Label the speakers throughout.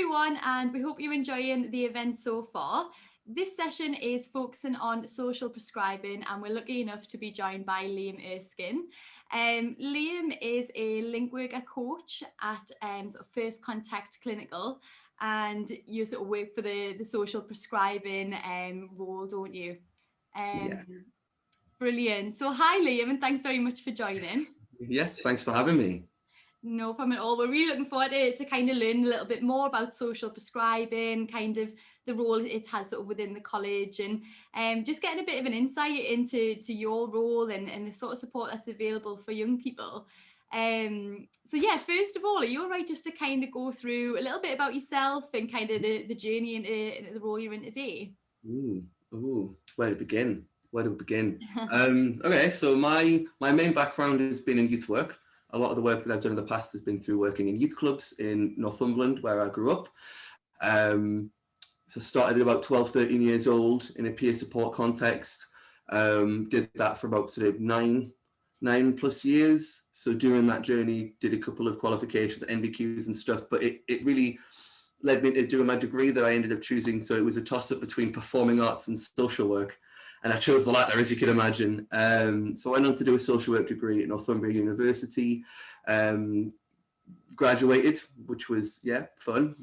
Speaker 1: everyone, and we hope you're enjoying the event so far. This session is focusing on social prescribing, and we're lucky enough to be joined by Liam Erskin. Liam is a Linkworker Coach at sort of First Contact Clinical, and you sort of work for the social prescribing role, don't you?
Speaker 2: Yeah.
Speaker 1: Brilliant. So hi Liam, and thanks very much for joining.
Speaker 2: Yes, thanks for having me.
Speaker 1: No problem at all. We're really looking forward to kind of learn a little bit more about social prescribing, kind of the role it has sort of within the college, and just getting a bit of an insight into your role and the sort of support that's available for young people. So yeah, first of all, are you all right just to kind of go through a little bit about yourself and kind of the journey into the role you're in today?
Speaker 2: Where to begin? Okay, so my main background has been in youth work. A lot of the work that I've done in the past has been through working in youth clubs in Northumberland, where I grew up. So started at about 12, 13 years old in a peer support context. Did that for about sort of nine plus years. So during that journey, did a couple of qualifications, NVQs and stuff, but it really led me to doing my degree that I ended up choosing. So it was a toss-up between performing arts and social work. And I chose the latter, as you can imagine. So I went on to do a social work degree at Northumbria University. Graduated, which was, fun,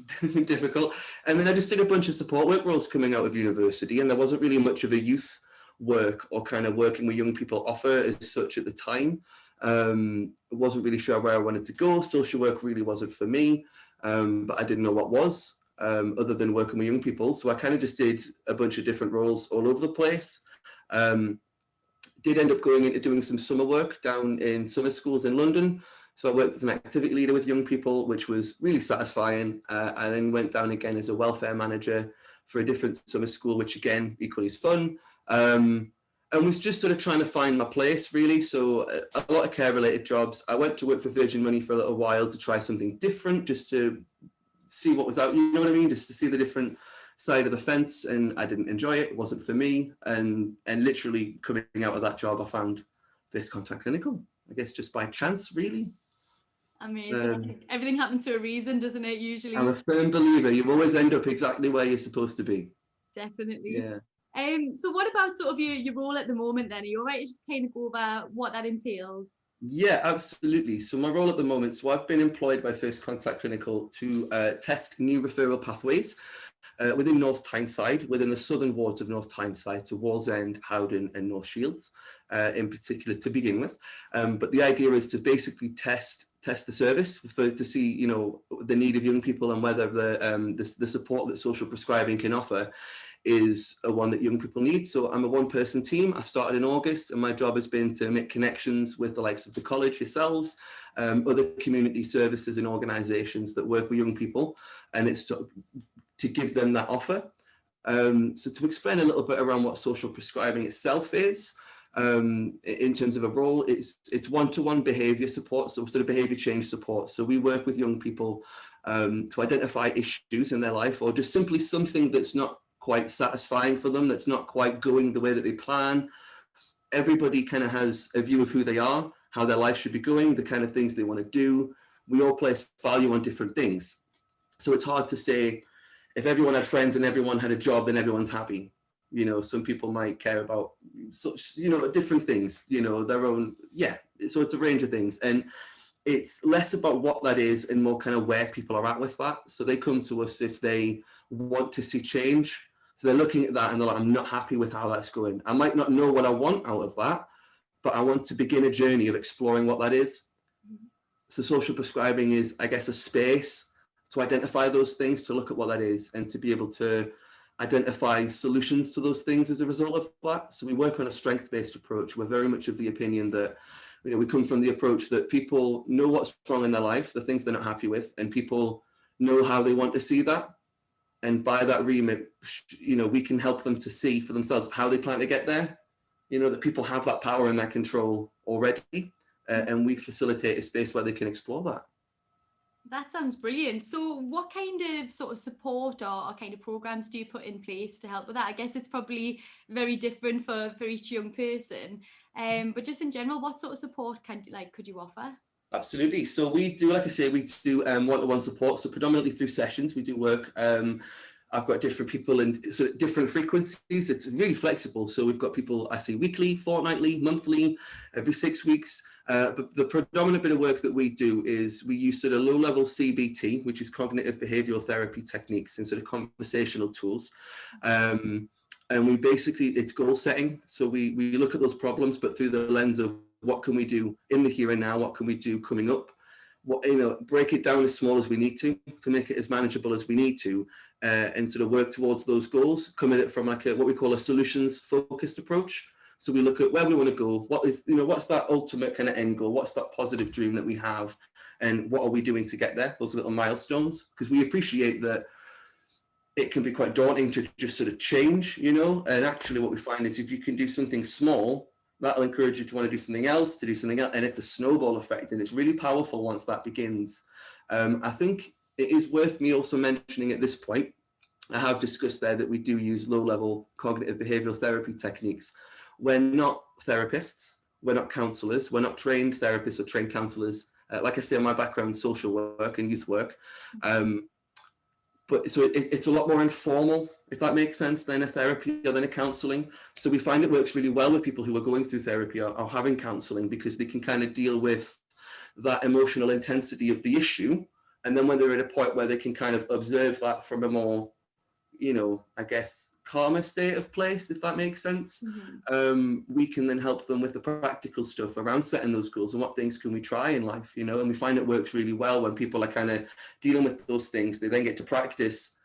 Speaker 2: difficult. And then I just did a bunch of support work roles coming out of university. And there wasn't really much of a youth work or kind of working with young people offer as such at the time. I wasn't really sure where I wanted to go. Social work really wasn't for me, but I didn't know what was. Other than working with young people. So I kind of just did a bunch of different roles all over the place. Did end up going into doing some summer work down in summer schools in London. So I worked as an activity leader with young people, which was really satisfying. I then went down again as a welfare manager for a different summer school, which again, equally is fun. And was just sort of trying to find my place, really. So a lot of care-related jobs. I went to work for Virgin Money for a little while to try something different, just to see what was out, you know what I mean? Just to see the different side of the fence, and I didn't enjoy it. It wasn't for me. And literally coming out of that job, I found First Contact Clinical, I guess just by chance, really.
Speaker 1: Amazing. Everything happens for a reason, doesn't it, usually?
Speaker 2: I'm a firm believer. You always end up exactly where you're supposed to be.
Speaker 1: Definitely.
Speaker 2: Yeah.
Speaker 1: So what about sort of your role at the moment then? Are you all right to just kind of go over what that entails?
Speaker 2: Yeah, absolutely. So my role at the moment, so I've been employed by First Contact Clinical to test new referral pathways within North Tyneside, within the southern wards of North Tyneside, so Wallsend, Howden and North Shields in particular to begin with. But the idea is to basically test the service to see, you know, the need of young people and whether the support that social prescribing can offer is one that young people need. So I'm a one-person team. I started in August, and my job has been to make connections with the likes of the college yourselves, other community services and organisations that work with young people, and it's to give them that offer. So to explain a little bit around what social prescribing itself is, in terms of a role, it's one-to-one behaviour support, so sort of behaviour change support. So we work with young people to identify issues in their life, or just simply something that's not quite satisfying for them, that's not quite going the way that they plan. Everybody kind of has a view of who they are, how their life should be going, the kind of things they want to do. We all place value on different things. So it's hard to say if everyone had friends and everyone had a job, then everyone's happy. You know, some people might care about such, you know, different things, you know, their own, so it's a range of things. And it's less about what that is and more kind of where people are at with that. So they come to us if they want to see change. So they're looking at that and they're like, I'm not happy with how that's going. I might not know what I want out of that, but I want to begin a journey of exploring what that is. So social prescribing is, I guess, a space to identify those things, to look at what that is, and to be able to identify solutions to those things as a result of that. So we work on a strength-based approach. We're very much of the opinion that, you know, we come from the approach that people know what's wrong in their life, the things they're not happy with, and people know how they want to see that. And by that remit, you know, we can help them to see for themselves how they plan to get there. You know, that people have that power and that control already, and we facilitate a space where they can explore that.
Speaker 1: That sounds brilliant. So what kind of sort of support or kind of programs do you put in place to help with that? I guess it's probably very different for each young person. But just in general, what sort of support could you offer?
Speaker 2: Absolutely. So we do, like I say, we do one-to-one support. So predominantly through sessions, we do work. I've got different people and sort of different frequencies. It's really flexible. So we've got people, I say, weekly, fortnightly, monthly, every 6 weeks. But the predominant bit of work that we do is we use sort of low-level CBT, which is cognitive behavioral therapy techniques and sort of conversational tools. And we basically, it's goal setting. So we look at those problems, but through the lens of what can we do in the here and now? What can we do coming up? What, break it down as small as we need to make it as manageable as we need to, and sort of work towards those goals, come at it from like what we call a solutions focused approach. So we look at where we want to go, what is, what's that ultimate kind of end goal, what's that positive dream that we have, and what are we doing to get there, those little milestones, because we appreciate that it can be quite daunting to just sort of change, and actually what we find is if you can do something small, that'll encourage you to want to do something else, and it's a snowball effect, and it's really powerful once that begins. I think it is worth me also mentioning at this point, I have discussed there that we do use low-level cognitive behavioral therapy techniques. We're not therapists, we're not counsellors, we're not trained therapists or trained counsellors. Like I say, my background, social work and youth work. But so it's a lot more informal, if that makes sense, than a therapy or than a counselling. So we find it works really well with people who are going through therapy or having counselling, because they can kind of deal with that emotional intensity of the issue. And then when they're at a point where they can kind of observe that from a more, I guess, calmer state of place, if that makes sense, we can then help them with the practical stuff around setting those goals and what things can we try in life, and we find it works really well when people are kind of dealing with those things. They then get to practice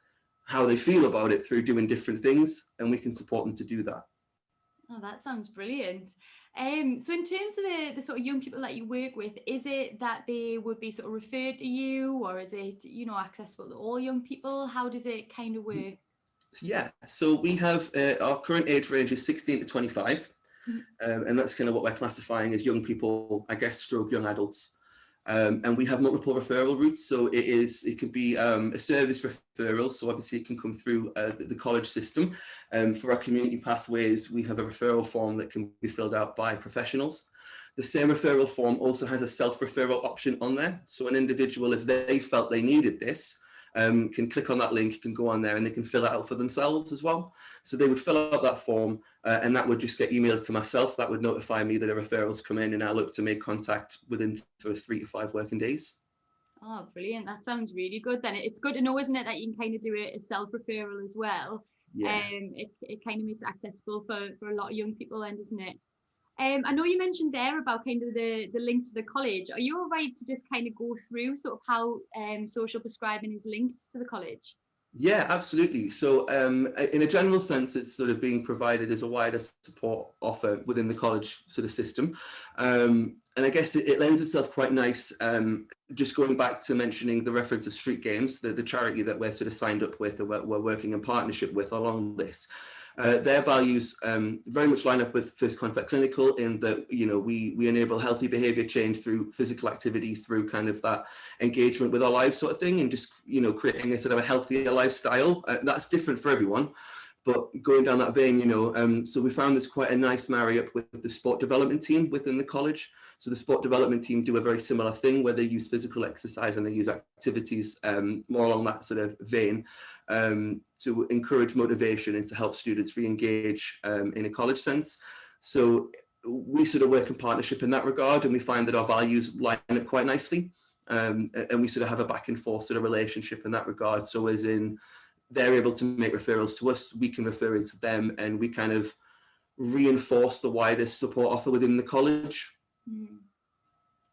Speaker 2: how they feel about it through doing different things, and we can support them to do that.
Speaker 1: Oh, that sounds brilliant. So in terms of the sort of young people that you work with, is it that they would be sort of referred to you, or is it, accessible to all young people? How does it kind of work?
Speaker 2: Yeah, so we have our current age range is 16 to 25, and that's kind of what we're classifying as young people, I guess, stroke young adults. And we have multiple referral routes, so it can be a service referral, so obviously it can come through the college system. For our community pathways, we have a referral form that can be filled out by professionals. The same referral form also has a self-referral option on there, so an individual, if they felt they needed this, can click on that link, can go on there, and they can fill it out for themselves as well. So they would fill out that form, and that would just get emailed to myself. That would notify me that a referral's come in, and I'll look to make contact within 3 to 5 working days.
Speaker 1: Oh, brilliant. That sounds really good then. It's good to know, isn't it, that you can kind of do a self-referral as well.
Speaker 2: Yeah.
Speaker 1: It kind of makes it accessible for a lot of young people then, doesn't it? I know you mentioned there about kind of the link to the college. Are you all right to just kind of go through sort of how social prescribing is linked to the college?
Speaker 2: Yeah, absolutely. So in a general sense, it's sort of being provided as a wider support offer within the college sort of system. And I guess it lends itself quite nice, just going back to mentioning the reference of Street Games, the charity that we're sort of signed up with, or we're working in partnership with along this. Their values very much line up with First Contact Clinical, in that we enable healthy behaviour change through physical activity, through kind of that engagement with our lives sort of thing, and just creating a sort of a healthier lifestyle. That's different for everyone, but going down that vein, so we found this quite a nice marry up with the sport development team within the college. So the sport development team do a very similar thing, where they use physical exercise and they use activities more along that sort of vein, to encourage motivation and to help students re-engage in a college sense. So we sort of work in partnership in that regard, and we find that our values line up quite nicely, and we sort of have a back and forth sort of relationship in that regard. So as in, they're able to make referrals to us, we can refer it to them, and we kind of reinforce the wider support offer within the college.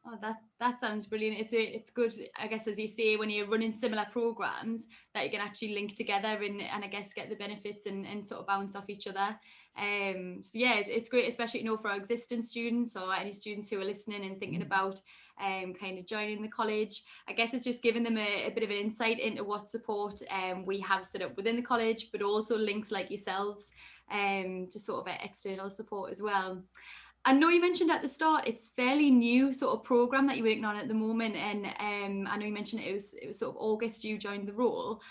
Speaker 1: Oh, that sounds brilliant. It's good, I guess, as you say, when you're running similar programs, that you can actually link together and I guess get the benefits and sort of bounce off each other. So yeah, it's great, especially for our existing students or any students who are listening and thinking about kind of joining the college. I guess it's just giving them a bit of an insight into what support we have set up within the college, but also links like yourselves to sort of external support as well. I know you mentioned at the start it's fairly new sort of program that you're working on at the moment, and I know you mentioned it was sort of August you joined the role.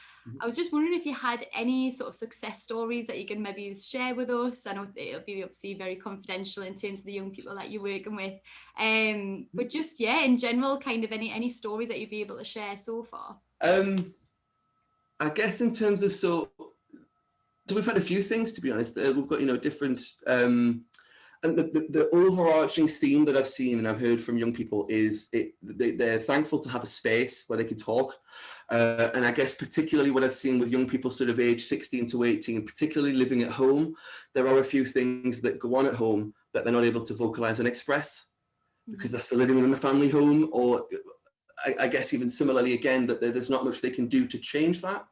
Speaker 1: I was just wondering if you had any sort of success stories that you can maybe share with us. I know it'll be obviously very confidential in terms of the young people that you're working with, but just in general, kind of any stories that you'd be able to share so far.
Speaker 2: I guess in terms of so we've had a few things, to be honest. We've got different. And the overarching theme that I've seen and I've heard from young people is they're thankful to have a space where they can talk. And I guess particularly what I've seen with young people sort of age 16 to 18, particularly living at home, there are a few things that go on at home that they're not able to vocalize and express because they're still living in the family home, or I guess even similarly again, that there's not much they can do to change that.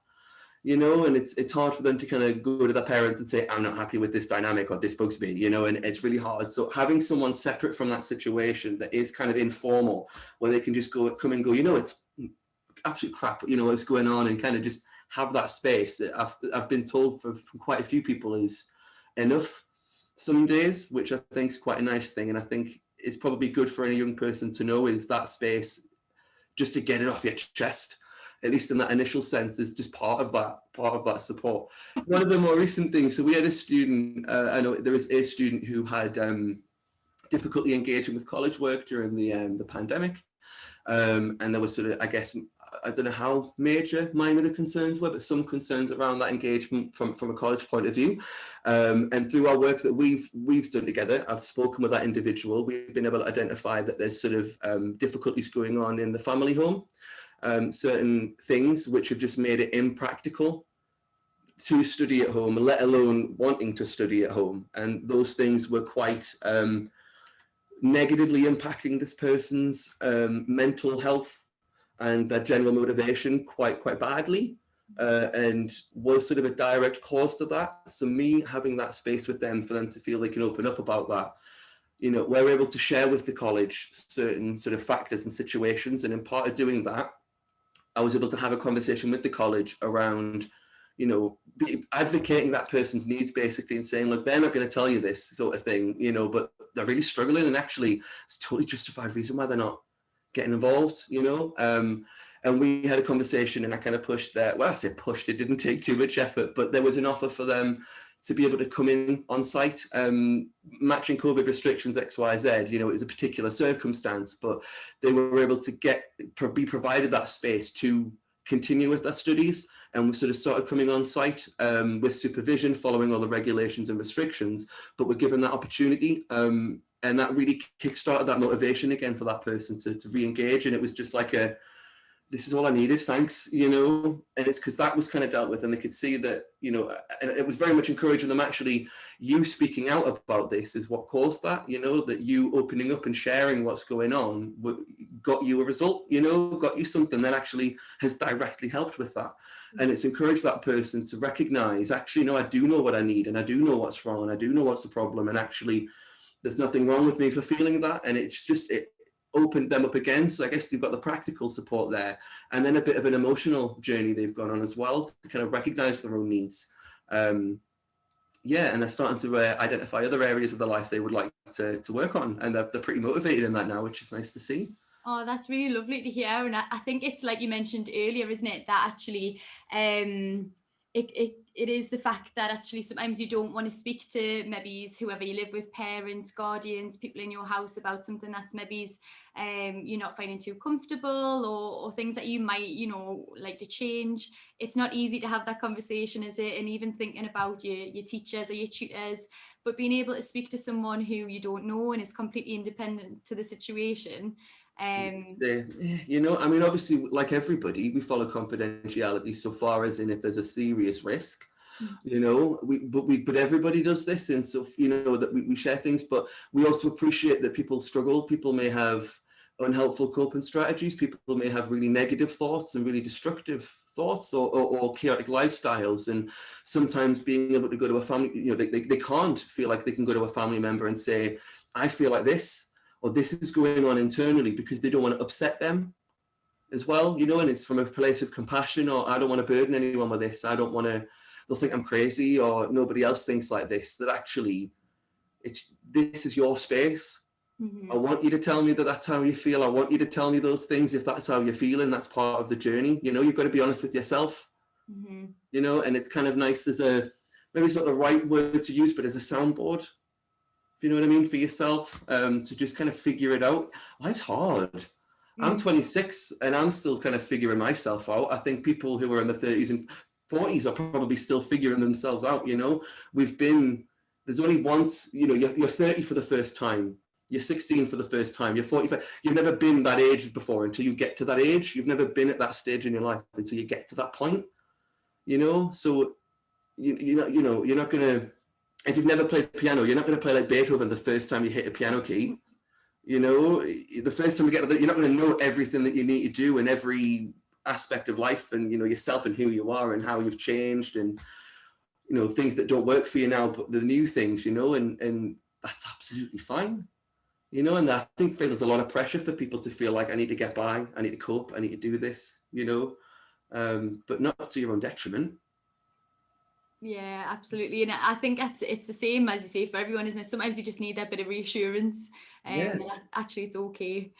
Speaker 2: And it's hard for them to kind of go to their parents and say, I'm not happy with this dynamic, or this bugs me, and it's really hard. So having someone separate from that situation that is kind of informal, where they can just come and go, it's absolute crap, what's going on, and kind of just have that space that I've been told from quite a few people is enough some days, which I think is quite a nice thing. And I think it's probably good for any young person to know is that space just to get it off your chest. At least in that initial sense, is just part of that support. One of the more recent things, so we had a student, I know there was a student who had difficulty engaging with college work during the pandemic. And there was sort of, I guess, I don't know how minor the concerns were, but some concerns around that engagement from a college point of view. And through our work that we've done together, I've spoken with that individual. We've been able to identify that there's sort of difficulties going on in the family home. Certain things which have just made it impractical to study at home, let alone wanting to study at home. And those things were quite negatively impacting this person's mental health and their general motivation quite badly, and was sort of a direct cause to that. So me having that space with them for them to feel they can open up about that, we're able to share with the college certain sort of factors and situations. And in part of doing that, I was able to have a conversation with the college around, advocating that person's needs basically, and saying, look, they're not going to tell you this sort of thing, but they're really struggling, and actually it's a totally justified reason why they're not getting involved, and we had a conversation, and I kind of pushed that. Well, I say pushed, it didn't take too much effort, but there was an offer for them to be able to come in on site, matching COVID restrictions, XYZ, it was a particular circumstance, but they were able to be provided that space to continue with their studies. And we sort of started coming on site with supervision, following all the regulations and restrictions, but we're given that opportunity. And that really kickstarted that motivation again for that person to re-engage. And it was just like this is all I needed, thanks, and it's because that was kind of dealt with, and they could see that, and it was very much encouraging them, actually, you speaking out about this is what caused that, that you opening up and sharing what's going on got you a result, got you something that actually has directly helped with that. And it's encouraged that person to recognize, actually, no, I do know what I need, and I do know what's wrong, and I do know what's the problem, and actually there's nothing wrong with me for feeling that. And it's just, it opened them up again. So I guess you've got the practical support there, and then a bit of an emotional journey they've gone on as well to kind of recognize their own needs. And they're starting to identify other areas of their life they would like to work on, and they're pretty motivated in that now, which is nice to see.
Speaker 1: Oh, that's really lovely to hear. And I think it's like you mentioned earlier, isn't it, that actually it is the fact that actually sometimes you don't want to speak to maybe whoever you live with, parents, guardians, people in your house, about something that's maybe you're not finding too comfortable, or things that you might like to change. It's not easy to have that conversation, is it? And even thinking about your teachers or your tutors, but being able to speak to someone who you don't know and is completely independent to the situation.
Speaker 2: Obviously, like everybody, we follow confidentiality so far as in if there's a serious risk, but everybody does this, and so that we share things, but we also appreciate that people struggle. People may have unhelpful coping strategies. People may have really negative thoughts and really destructive thoughts, or chaotic lifestyles, and sometimes being able to go to a family, they can't feel like they can go to a family member and say, I feel like this, or this is going on internally, because they don't want to upset them as well, and it's from a place of compassion, or I don't want to burden anyone with this. I don't want to, they'll think I'm crazy, or nobody else thinks like this, that actually This is your space. I want you to tell me that that's how you feel. I want you to tell me those things. If that's how you're feeling, that's part of the journey. You know, you've got to be honest with yourself, you know, and it's kind of nice as maybe it's not the right word to use, but as a soundboard, if you know what I mean, for yourself, to just kind of figure it out. Life's hard. I'm 26 and I'm still kind of figuring myself out. I think people who are in the 30s and 40s are probably still figuring themselves out, you know. There's only once, you know, you're 30 for the first time. You're 16 for the first time. You're 45. You've never been that age before until you get to that age. You've never been at that stage in your life until you get to that point, you know. So you're not gonna. If you've never played piano, you're not gonna play like Beethoven the first time you hit a piano key. You know, the first time you get, you're not gonna know everything that you need to do in every aspect of life, and you know yourself and who you are and how you've changed, and you know things that don't work for you now, but the new things, you know, and that's absolutely fine. You know, and I think there's a lot of pressure for people to feel like I need to get by, I need to cope, I need to do this, you know, but not to your own detriment.
Speaker 1: Yeah, absolutely. And I think it's the same as you say for everyone, isn't it? Sometimes you just need that bit of reassurance, that actually it's okay.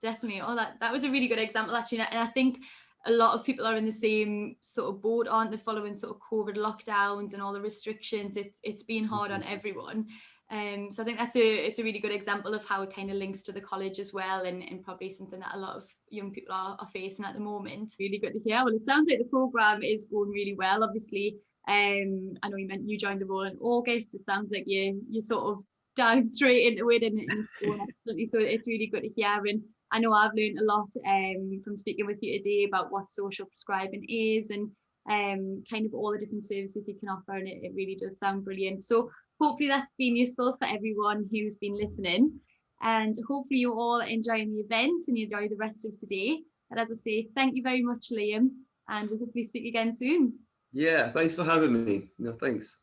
Speaker 1: Definitely. Oh, that was a really good example actually, and I think a lot of people are in the same sort of boat, aren't they, following sort of COVID lockdowns and all the restrictions. It's been hard on everyone. So I think it's a really good example of how it kind of links to the college as well, and probably something that a lot of young people are facing at the moment. Really good to hear. Well, it sounds like the programme is going really well. Obviously, I know you joined the role in August. It sounds like you sort of dived straight into it and it's going absolutely. So it's really good to hear. And I know I've learned a lot from speaking with you today about what social prescribing is and kind of all the different services you can offer, and it really does sound brilliant. So hopefully that's been useful for everyone who's been listening, and hopefully you're all enjoying the event and you enjoy the rest of today. And as I say, thank you very much, Liam, and we'll hopefully speak again soon.
Speaker 2: Yeah, thanks for having me. No, thanks.